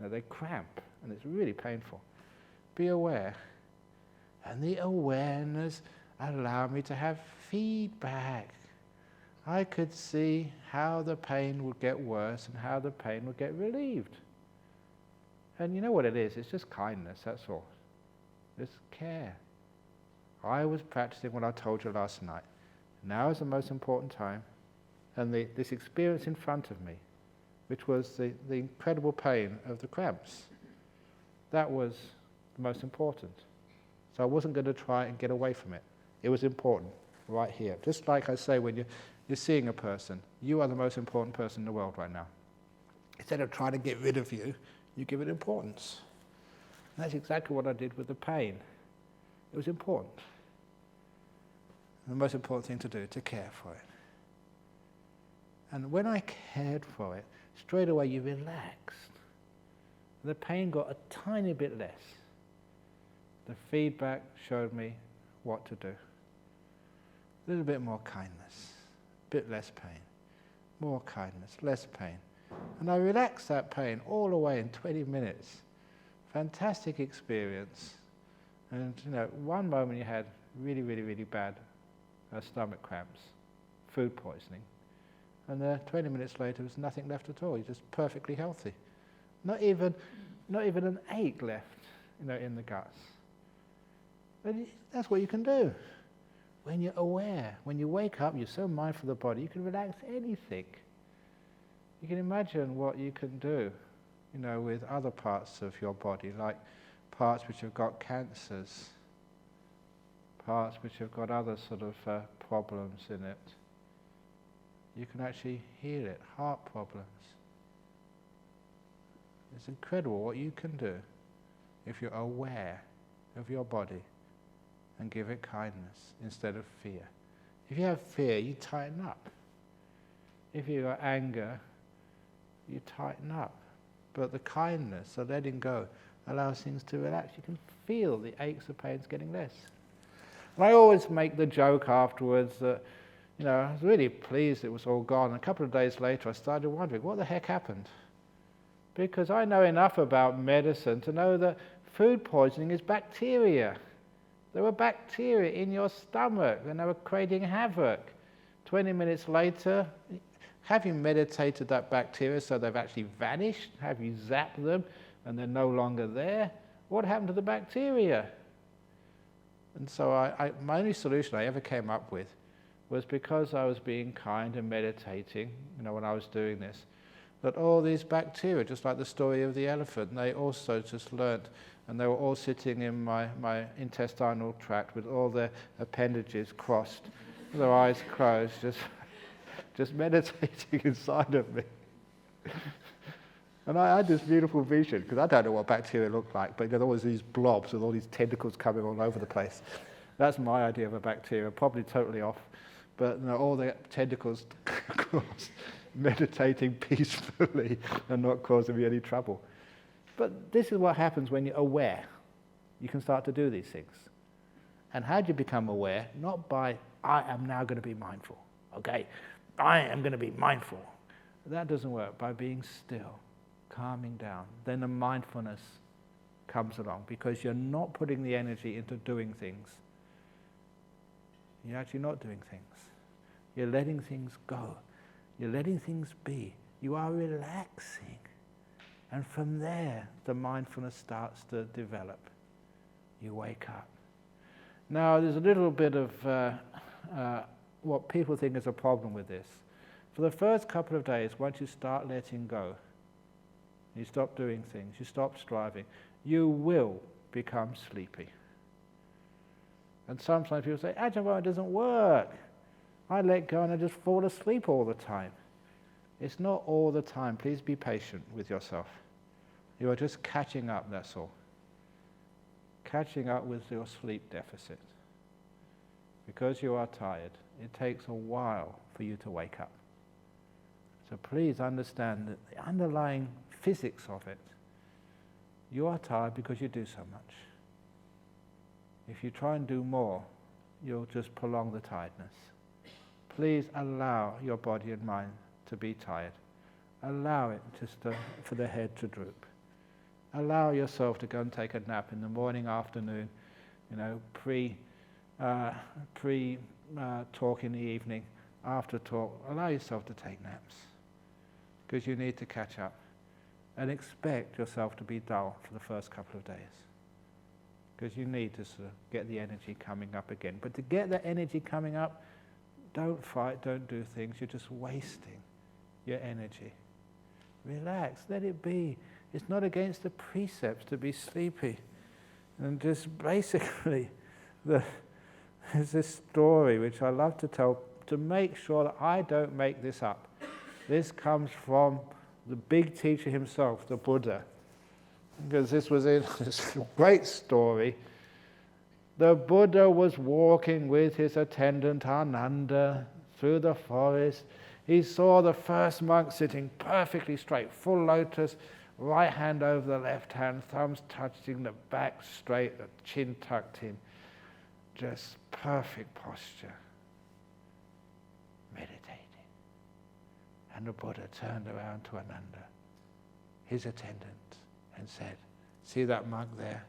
S1: They cramp, and it's really painful. Be aware. And the awareness allowed me to have feedback. I could see how the pain would get worse and how the pain would get relieved. And you know what it is? It's just kindness, that's all. It's care. I was practicing what I told you last night. Now is the most important time. And this experience in front of me, which was the incredible pain of the cramps, that was the most important. So I wasn't going to try and get away from it. It was important, right here. Just like I say, when you're seeing a person, you are the most important person in the world right now. Instead of trying to get rid of you, you give it importance. And that's exactly what I did with the pain. It was important. And the most important thing to do, to care for it. And when I cared for it, straight away you relaxed. The pain got a tiny bit less. The feedback showed me what to do. A little bit more kindness, a bit less pain. More kindness, less pain. And I relaxed that pain all away in 20 minutes. Fantastic experience. And one moment you had really, really, really bad stomach cramps, food poisoning. And 20 minutes later, there was nothing left at all. You're just perfectly healthy. Not even an ache left, in the guts. But that's what you can do. When you're aware, when you wake up, you're so mindful of the body, you can relax anything. You can imagine what you can do, with other parts of your body, like parts which have got cancers, parts which have got other sort of problems in it. You can actually heal it, heart problems. It's incredible what you can do if you're aware of your body and give it kindness instead of fear. If you have fear, you tighten up. If you've got anger, you tighten up. But the kindness, the letting go, allows things to relax. You can feel the aches and pains getting less. And I always make the joke afterwards that, I was really pleased it was all gone. And a couple of days later, I started wondering, what the heck happened? Because I know enough about medicine to know that food poisoning is bacteria. There were bacteria in your stomach, and they were creating havoc. 20 minutes later, have you meditated that bacteria so they've actually vanished? Have you zapped them and they're no longer there? What happened to the bacteria? And so my only solution I ever came up with was, because I was being kind and meditating, when I was doing this, that all these bacteria, just like the story of the elephant, they also just learnt, and they were all sitting in my intestinal tract with all their appendages crossed, with their eyes closed, just meditating inside of me. And I had this beautiful vision, because I don't know what bacteria look like, but there was these blobs with all these tentacles coming all over the place. That's my idea of a bacteria, probably totally off. But all the tentacles crossed, meditating peacefully and not causing me any trouble. But this is what happens when you're aware. You can start to do these things. And how do you become aware? Not by, I am now going to be mindful. Okay, I am going to be mindful. That doesn't work. By being still, calming down, then the mindfulness comes along, because you're not putting the energy into doing things. You're actually not doing things. You're letting things go. You're letting things be. You are relaxing. And from there, the mindfulness starts to develop. You wake up. Now, there's a little bit of what people think is a problem with this. For the first couple of days, once you start letting go, you stop doing things, you stop striving, you will become sleepy. And sometimes people say, Ajahn Brahm, it doesn't work. I let go and I just fall asleep all the time. It's not all the time. Please be patient with yourself. You are just catching up, that's all. Catching up with your sleep deficit. Because you are tired, it takes a while for you to wake up. So please understand that the underlying physics of it, you are tired because you do so much. If you try and do more, you'll just prolong the tiredness. Please allow your body and mind to be tired. Allow it for the head to droop. Allow yourself to go and take a nap in the morning, afternoon, pre-talk in the evening, after talk. Allow yourself to take naps, because you need to catch up. And expect yourself to be dull for the first couple of days, because you need to sort of get the energy coming up again. But to get the energy coming up, don't fight, don't do things. You're just wasting your energy. Relax, let it be. It's not against the precepts to be sleepy. And just basically, there's this story which I love to tell to make sure that I don't make this up. This comes from the big teacher himself, the Buddha. Because this was in this great story. The Buddha was walking with his attendant Ananda through the forest. He saw the first monk sitting perfectly straight, full lotus, right hand over the left hand, thumbs touching the back straight, the chin tucked in. Just perfect posture. Meditating. And the Buddha turned around to Ananda, his attendant, and said, "See that monk there?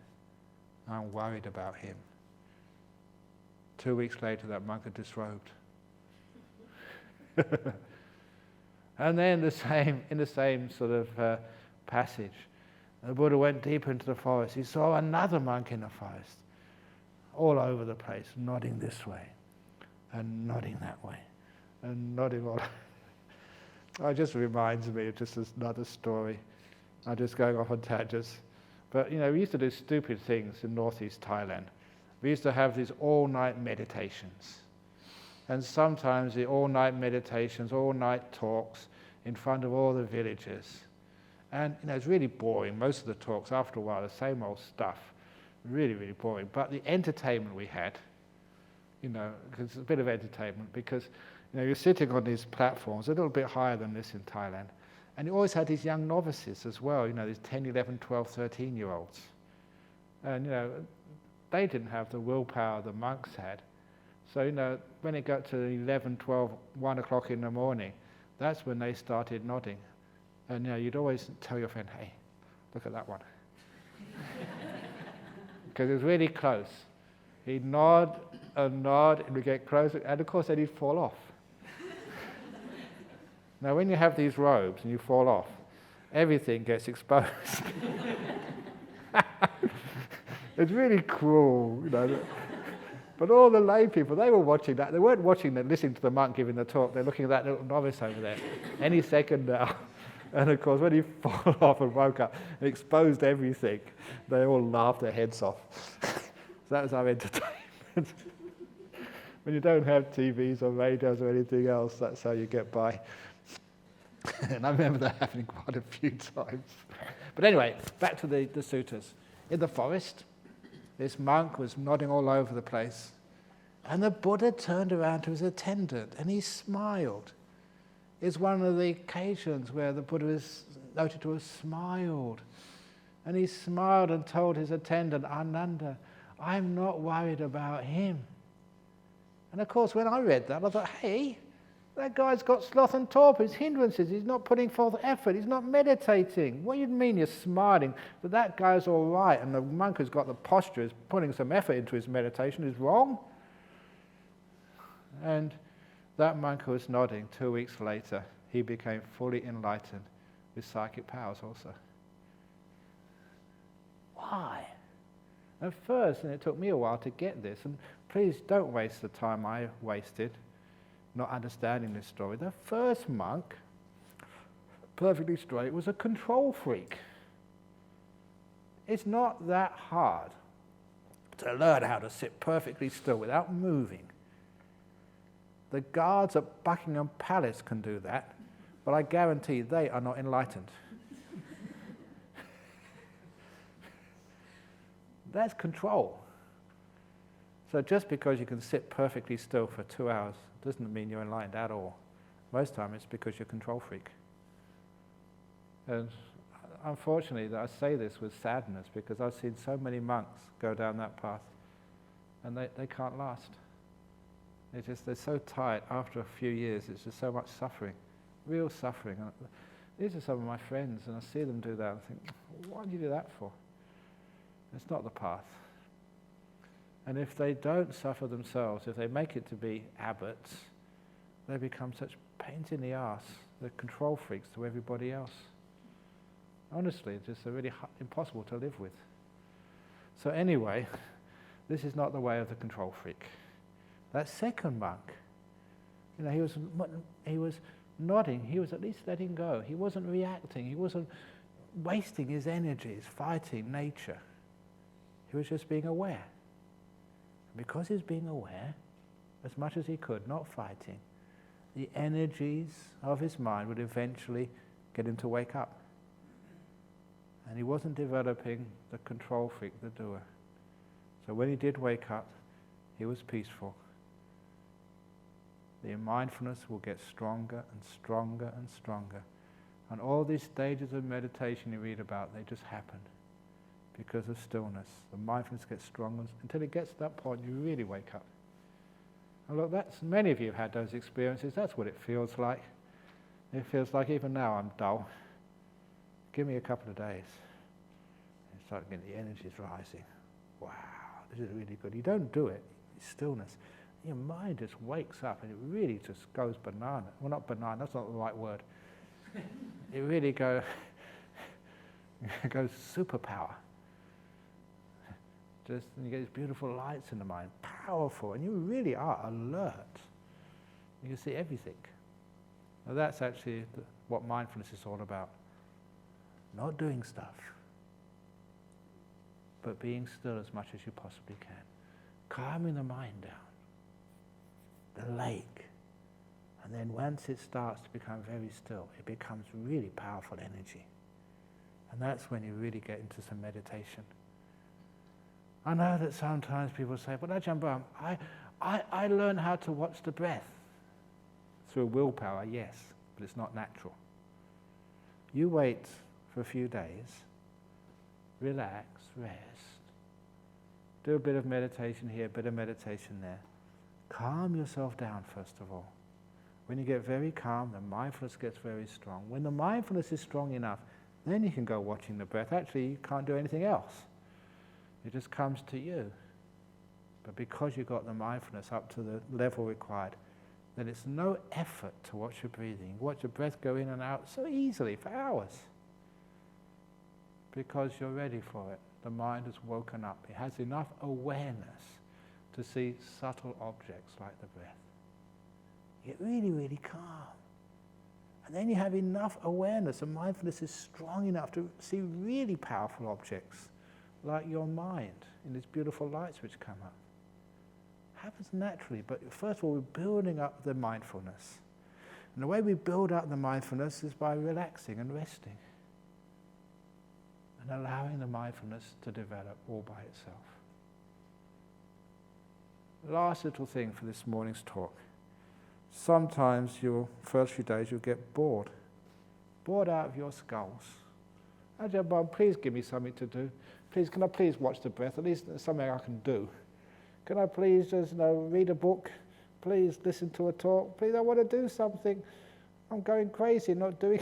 S1: I'm worried about him." 2 weeks later, that monk had disrobed. And then in the same sort of passage, the Buddha went deeper into the forest. He saw another monk in the forest, all over the place, nodding this way, and nodding that way, and nodding all. It just reminds me of just another story. I'm just going off on tangents. But, we used to do stupid things in northeast Thailand. We used to have these all-night meditations. And sometimes the all-night meditations, all-night talks in front of all the villagers. And, it's really boring. Most of the talks, after a while, the same old stuff. Really, really boring. But the entertainment we had, it's a bit of entertainment because, you're sitting on these platforms, a little bit higher than this in Thailand. And you always had these young novices as well, these 10, 11, 12, 13-year-olds. And, they didn't have the willpower the monks had. So, when it got to 11, 12, 1 o'clock in the morning, that's when they started nodding. And, you'd always tell your friend, "Hey, look at that one." Because it was really close. He'd nod, and we'd get closer, and of course then he'd fall off. Now, when you have these robes and you fall off, everything gets exposed. It's really cruel, But all the lay people, they were watching that. They weren't watching and listening to the monk giving the talk. They're looking at that little novice over there. Any second now. And of course, when he fell off and woke up and exposed everything, they all laughed their heads off. So that was our entertainment. When you don't have TVs or radios or anything else, that's how you get by. And I remember that happening quite a few times. But anyway, back to the suttas. In the forest, this monk was nodding all over the place, and the Buddha turned around to his attendant and he smiled. It's one of the occasions where the Buddha is noted to have smiled. And he smiled and told his attendant, Ananda, I'm not worried about him. And of course, when I read that, I thought, hey, that guy's got sloth and torpor, his hindrances, he's not putting forth effort, he's not meditating. What do you mean you're smiling? That guy's all right, and the monk who's got the posture is putting some effort into his meditation is wrong? And that monk who was nodding, 2 weeks later, he became fully enlightened with psychic powers also. Why? At first, and it took me a while to get this, and please don't waste the time I wasted not understanding this story. The first monk, perfectly straight, was a control freak. It's not that hard to learn how to sit perfectly still without moving. The guards at Buckingham Palace can do that, but I guarantee they are not enlightened. That's control. So just because you can sit perfectly still for 2 hours doesn't mean you're enlightened at all. Most time it's because you're a control freak. And unfortunately, I say this with sadness because I've seen so many monks go down that path and they can't last. They're so tight after a few years, it's just so much suffering, real suffering. These are some of my friends and I see them do that and think, why do you do that for? It's not the path. And if they don't suffer themselves, if they make it to be abbots, they become such pains in the arse. They're control freaks to everybody else. Honestly, it's just really impossible to live with. So anyway, this is not the way of the control freak. That second monk, he was nodding, he was at least letting go. He wasn't reacting, he wasn't wasting his energies fighting nature. He was just being aware. Because he was being aware, as much as he could, not fighting, the energies of his mind would eventually get him to wake up. And he wasn't developing the control freak, the doer. So when he did wake up, he was peaceful. The mindfulness will get stronger and stronger and stronger. And all these stages of meditation you read about, they just happen because of stillness. The mindfulness gets stronger until it gets to that point you really wake up. And look, many of you have had those experiences. That's what it feels like. It feels like even now I'm dull. Give me a couple of days. You start getting the energies rising. Wow, this is really good. You don't do it. It's stillness. Your mind just wakes up and it really just goes banana. Well, not banana, that's not the right word. It really goes superpower. And you get these beautiful lights in the mind, powerful, and you really are alert. You can see everything. Now that's actually what mindfulness is all about. Not doing stuff, but being still as much as you possibly can. Calming the mind down. The lake. And then once it starts to become very still, it becomes really powerful energy. And that's when you really get into some meditation. I know that sometimes people say, but Ajahn Brahm, I learned how to watch the breath. Through willpower, yes, but it's not natural. You wait for a few days, relax, rest, do a bit of meditation here, a bit of meditation there. Calm yourself down first of all. When you get very calm, the mindfulness gets very strong. When the mindfulness is strong enough, then you can go watching the breath. Actually, you can't do anything else. It just comes to you. But because you've got the mindfulness up to the level required, then it's no effort to watch your breathing. You watch your breath go in and out so easily for hours. Because you're ready for it. The mind has woken up. It has enough awareness to see subtle objects like the breath. You get really, really calm. And then you have enough awareness, and mindfulness is strong enough to see really powerful objects, like your mind in these beautiful lights which come up. Happens naturally, but first of all, we're building up the mindfulness. And the way we build up the mindfulness is by relaxing and resting, and allowing the mindfulness to develop all by itself. Last little thing for this morning's talk. Sometimes your first few days you'll get bored out of your skulls. Ajahn Brahm, please give me something to do. Please, can I please watch the breath? At least something I can do. Can I please just read a book? Please listen to a talk. Please, I want to do something. I'm going crazy not doing.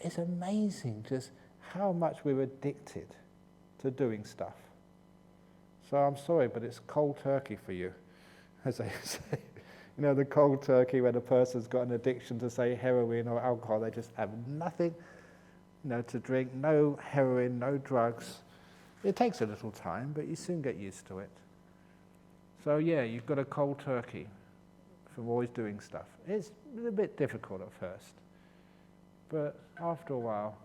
S1: It's amazing just how much we're addicted to doing stuff. So I'm sorry, but it's cold turkey for you, as they say. The cold turkey when a person's got an addiction to, say, heroin or alcohol, they just have nothing, to drink, no heroin, no drugs. It takes a little time, but you soon get used to it. So yeah, you've got a cold turkey from always doing stuff. It's a bit difficult at first, but after a while,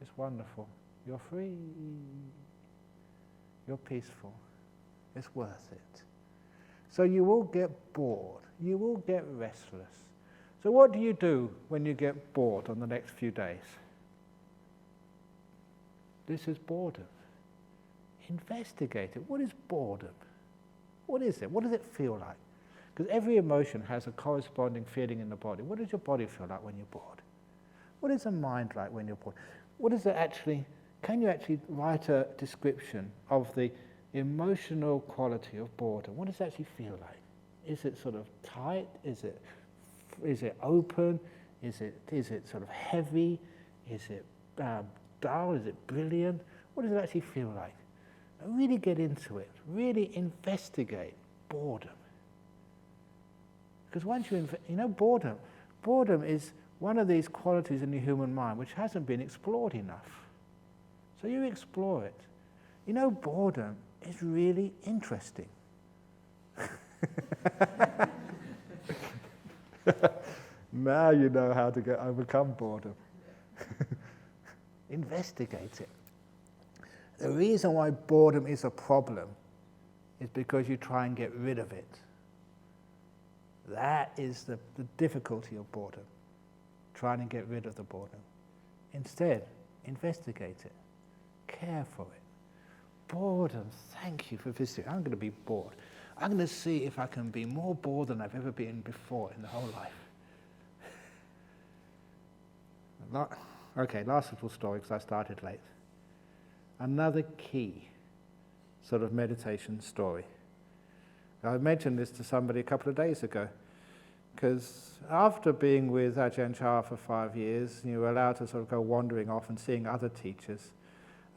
S1: it's wonderful. You're free. You're peaceful. It's worth it. So you will get bored. You will get restless. So what do you do when you get bored on the next few days? This is boredom. Investigate it. What is boredom? What is it? What does it feel like? Because every emotion has a corresponding feeling in the body. What does your body feel like when you're bored? What is the mind like when you're bored? What is it actually? Can you actually write a description of the emotional quality of boredom? What does it actually feel like? Is it sort of tight? Is it open? Is it sort of heavy? Is it dull? Is it brilliant? What does it actually feel like? And really get into it. Really investigate boredom. Because once boredom is one of these qualities in the human mind which hasn't been explored enough. So you explore it. Boredom is really interesting. Now you know how to overcome boredom. Investigate it. The reason why boredom is a problem is because you try and get rid of it. That is the difficulty of boredom, trying to get rid of the boredom. Instead, investigate it. Care for it. Boredom, thank you for visiting. I'm going to be bored. I'm going to see if I can be more bored than I've ever been before in the whole life. Okay, last little story because I started late. Another key sort of meditation story. I mentioned this to somebody a couple of days ago, because after being with Ajahn Chah for 5 years, you were allowed to sort of go wandering off and seeing other teachers.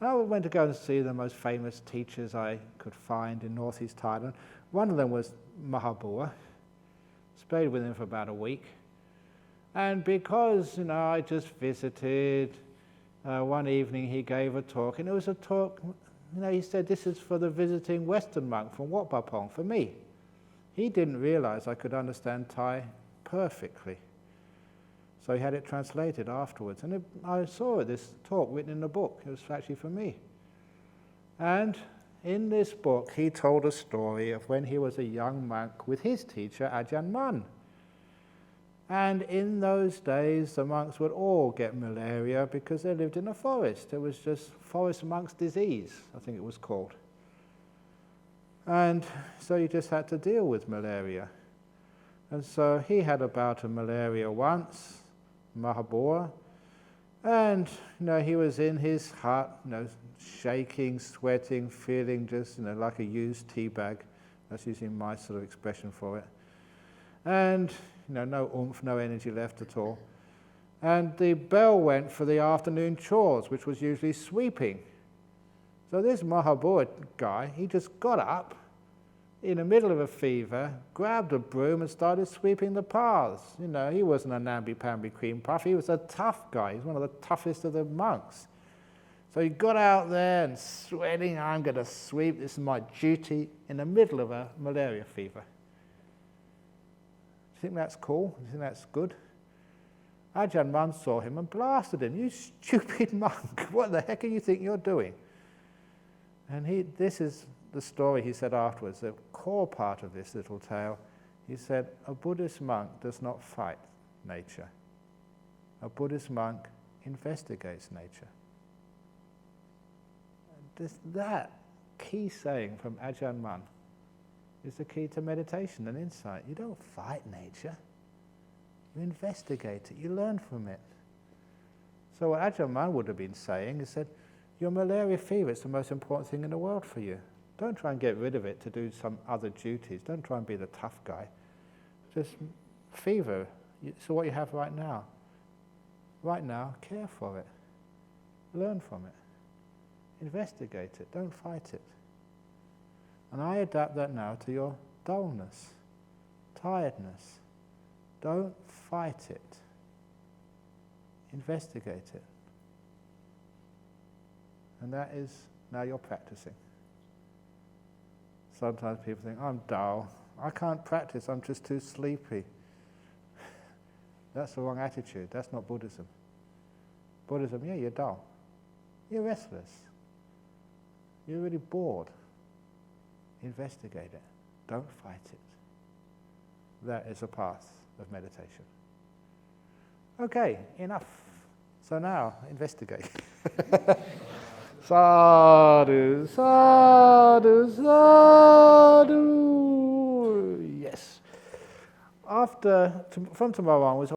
S1: I went to go and see the most famous teachers I could find in northeast Thailand. One of them was Mahabua. Stayed with him for about a week. And because, I just visited, one evening he gave a talk, and it was a talk, he said, this is for the visiting Western monk from Wat Pah Pong, for me. He didn't realize I could understand Thai perfectly. So he had it translated afterwards. And I saw this talk written in the book. It was actually for me. And in this book, he told a story of when he was a young monk with his teacher, Ajahn Brahm. And in those days, the monks would all get malaria because they lived in a forest. It was just forest monk's disease, I think it was called. And so you just had to deal with malaria. And so he had a bout of malaria once, Mahabua, and he was in his hut, shaking, sweating, feeling just like a used tea bag. That's using my sort of expression for it. And no oomph, no energy left at all. And the bell went for the afternoon chores, which was usually sweeping. So this Mahabua guy, he just got up in the middle of a fever, grabbed a broom and started sweeping the paths. He wasn't a namby-pamby cream puff. He was a tough guy. He was one of the toughest of the monks. So he got out there and sweating, I'm going to sweep, this is my duty, in the middle of a malaria fever. Do you think that's cool? Do you think that's good? Ajahn Brahm saw him and blasted him. You stupid monk, what the heck do you think you're doing? And this is the story he said afterwards, the core part of this little tale. He said, a Buddhist monk does not fight nature. A Buddhist monk investigates nature. That key saying from Ajahn Brahm is the key to meditation and insight. You don't fight nature. You investigate it. You learn from it. So what Ajahn Brahm would have been saying is that your malaria fever is the most important thing in the world for you. Don't try and get rid of it to do some other duties. Don't try and be the tough guy. Just fever. So what you have right now. Right now, care for it. Learn from it. Investigate it. Don't fight it. And I adapt that now to your dullness, tiredness. Don't fight it. Investigate it. And that is, now you're practicing. Sometimes people think, I'm dull. I can't practice, I'm just too sleepy. That's the wrong attitude. That's not Buddhism. Buddhism, yeah, you're dull. You're restless. You're really bored. Investigate it. Don't fight it. That is a path of meditation. Okay, enough. So now, investigate. Sadhu, sadhu, sadhu. Yes. From tomorrow onwards,